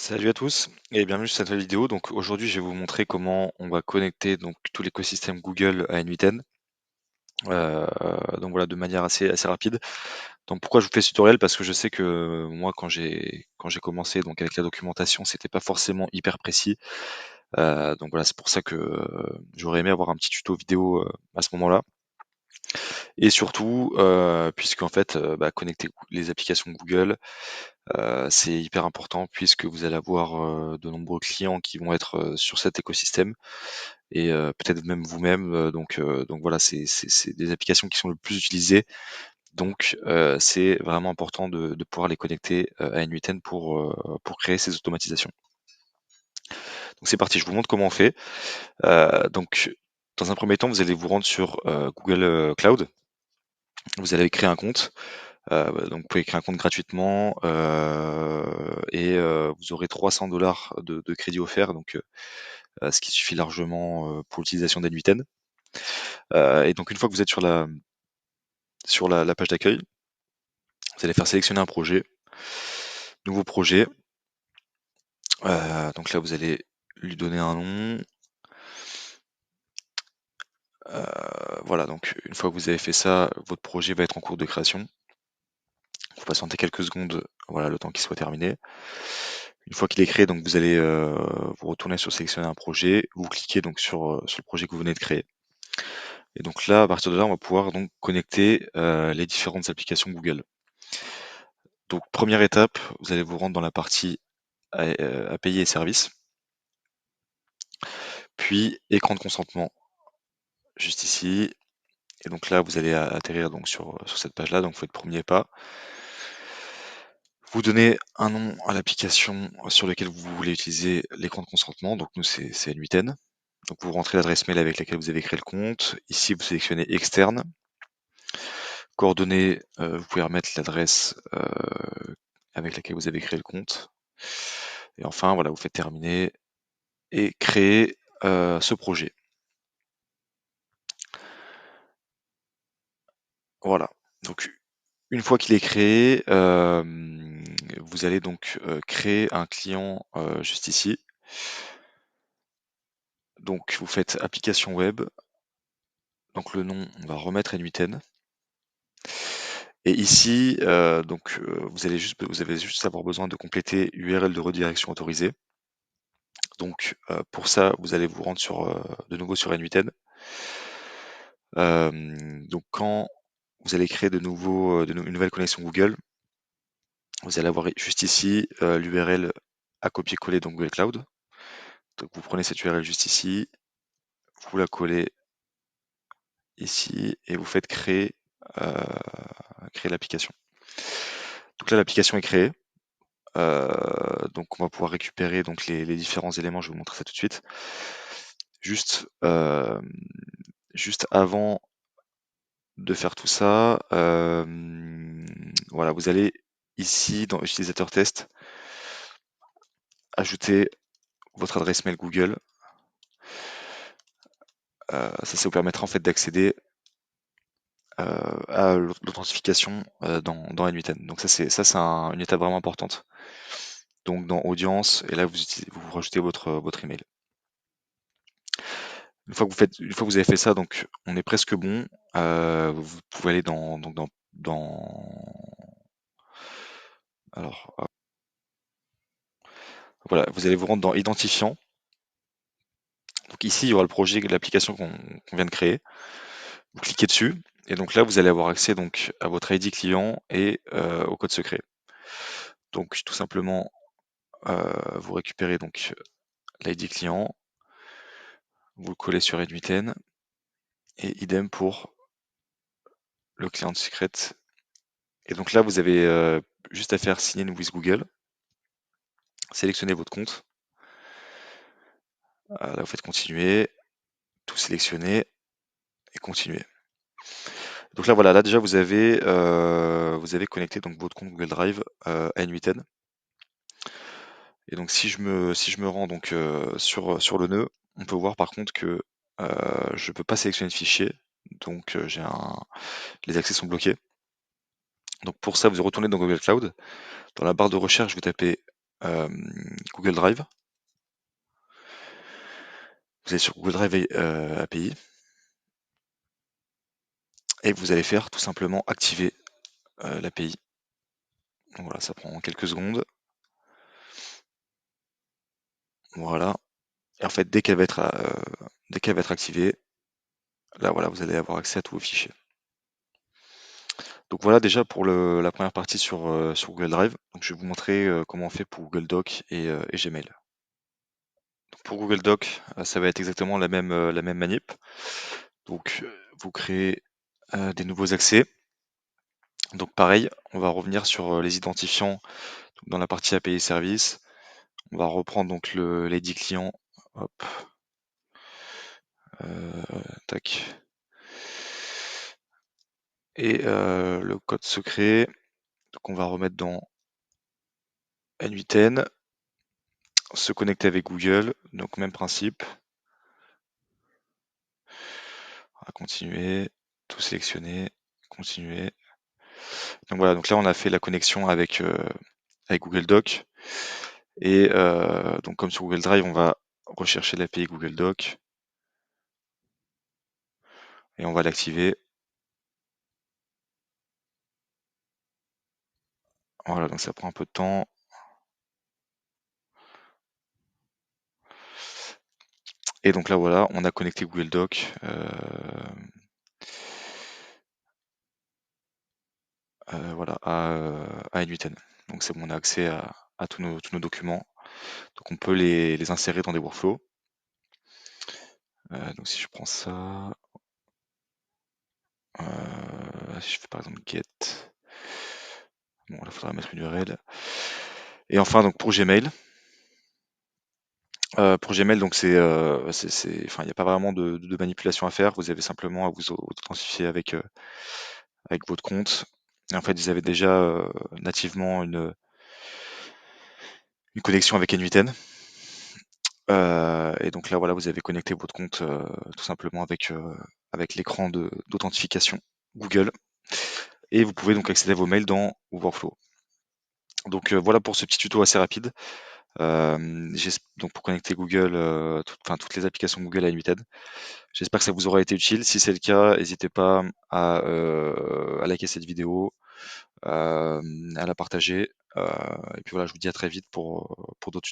Salut à tous et bienvenue sur cette nouvelle vidéo. Donc aujourd'hui, je vais vous montrer comment on va connecter donc tout l'écosystème Google à N8N. Euh, donc voilà, de manière assez rapide. Donc pourquoi je vous fais ce tutoriel? Parce que je sais que moi, quand j'ai commencé donc avec la documentation, c'était pas forcément hyper précis. Donc voilà, c'est pour ça que j'aurais aimé avoir un petit tuto vidéo à ce moment-là. Et surtout, puisque en fait, connecter les applications Google, c'est hyper important puisque vous allez avoir de nombreux clients qui vont être sur cet écosystème et peut-être même vous-même. Donc voilà, c'est des applications qui sont le plus utilisées. Donc c'est vraiment important de pouvoir les connecter à N8N pour créer ces automatisations. Donc c'est parti, je vous montre comment on fait. Donc dans un premier temps, vous allez vous rendre sur Google Cloud. Vous allez créer un compte. Donc vous pouvez créer un compte gratuitement et vous aurez 300 $ de crédit offert, donc ce qui suffit largement pour l'utilisation d'N8N. Et donc une fois que vous êtes sur la page d'accueil, vous allez faire sélectionner un projet, nouveau projet. Donc là vous allez lui donner un nom. Voilà, donc une fois que vous avez fait ça, votre projet va être en cours de création. Vous patientez quelques secondes, voilà, le temps qu'il soit terminé. Une fois qu'il est créé, donc vous allez vous retourner sur sélectionner un projet, vous cliquez donc sur le projet que vous venez de créer. Et donc là, à partir de là, on va pouvoir donc connecter les différentes applications Google. Donc première étape, vous allez vous rendre dans la partie API et services, puis écran de consentement, juste ici. Et donc là, vous allez atterrir donc sur cette page-là, donc vous faites premier pas. Vous donnez un nom à l'application sur laquelle vous voulez utiliser l'écran de consentement, donc nous c'est N8N. Donc vous rentrez l'adresse mail avec laquelle vous avez créé le compte. Ici, vous sélectionnez externe. Coordonnées, vous pouvez remettre l'adresse avec laquelle vous avez créé le compte. Et enfin, voilà, vous faites terminer et créer ce projet. Voilà. Donc une fois qu'il est créé, vous allez donc créer un client juste ici. Donc vous faites application web. Donc le nom, on va remettre N8N. Et ici, vous avez juste avoir besoin de compléter URL de redirection autorisée. Donc pour ça, vous allez vous rendre de nouveau sur N8N. Donc quand vous allez créer une nouvelle connexion Google, vous allez avoir juste ici l'URL à copier-coller dans Google Cloud. Donc vous prenez cette URL juste ici, vous la collez ici et vous faites euh, créer l'application. Donc là, l'application est créée. Donc on va pouvoir récupérer donc les différents éléments, je vais vous montrer ça tout de suite. Juste, juste avant de faire tout ça, voilà, vous allez ici dans utilisateur test ajouter votre adresse mail Google. Ça vous permettra en fait d'accéder à l'authentification dans N8N. Donc ça c'est une étape vraiment importante. Donc dans audience, et là vous rajoutez votre email. Une fois que vous avez fait ça, donc on est presque bon. Vous pouvez aller alors voilà, vous allez vous rendre dans identifiant. Donc ici, il y aura le projet de l'application qu'on vient de créer. Vous cliquez dessus et donc là, vous allez avoir accès donc à votre ID client et au code secret. Donc tout simplement, vous récupérez donc l'ID client, vous le collez sur N8N et idem pour le client secret. Et donc là, vous avez juste à faire signer with Google, sélectionnez votre compte. Là, vous faites continuer, tout sélectionner et continuer. Donc là, voilà, là déjà vous avez connecté donc votre compte Google Drive à N8N. Et donc si je me rends donc sur le nœud, on peut voir par contre que je peux pas sélectionner de fichier, donc les accès sont bloqués. Donc pour ça, vous retournez dans Google Cloud. Dans la barre de recherche, vous tapez Google Drive. Vous allez sur Google Drive API et vous allez faire tout simplement activer l'API. Donc voilà, ça prend quelques secondes. Voilà. Et en fait, dès qu'elle va être activée, là voilà, vous allez avoir accès à tous vos fichiers. Donc voilà déjà pour la première partie sur Google Drive. Donc je vais vous montrer comment on fait pour Google Doc et Gmail. Donc pour Google Doc, ça va être exactement la même manip. Donc vous créez des nouveaux accès. Donc pareil, on va revenir sur les identifiants dans la partie API Service. On va reprendre donc l'ID client. Hop. Tac. Et le code secret, donc on va remettre dans N8N, se connecter avec Google, donc même principe. On va continuer, tout sélectionner, continuer. Donc voilà, donc là on a fait la connexion avec Google Doc. Et donc comme sur Google Drive, on va rechercher l'API Google Doc et on va l'activer. Voilà, donc ça prend un peu de temps. Et donc là voilà, on a connecté Google Doc voilà, à N8N. Donc c'est bon, on a accès à tous nos documents. Donc on peut les insérer dans des workflows. Donc si je prends ça, si je fais par exemple get, bon là il faudra mettre une URL. Et enfin donc pour Gmail, donc enfin il n'y a pas vraiment de manipulation à faire. Vous avez simplement à vous authentifier avec votre compte. Et en fait vous avez déjà nativement une connexion avec N8N. Et donc là voilà, vous avez connecté votre compte tout simplement avec l'écran d'authentification Google. Et vous pouvez donc accéder à vos mails dans Overflow. Donc voilà pour ce petit tuto assez rapide. Donc pour connecter Google, toutes les applications Google à N8N. J'espère que ça vous aura été utile. Si c'est le cas, n'hésitez pas à liker cette vidéo, à la partager. Et puis voilà, je vous dis à très vite pour d'autres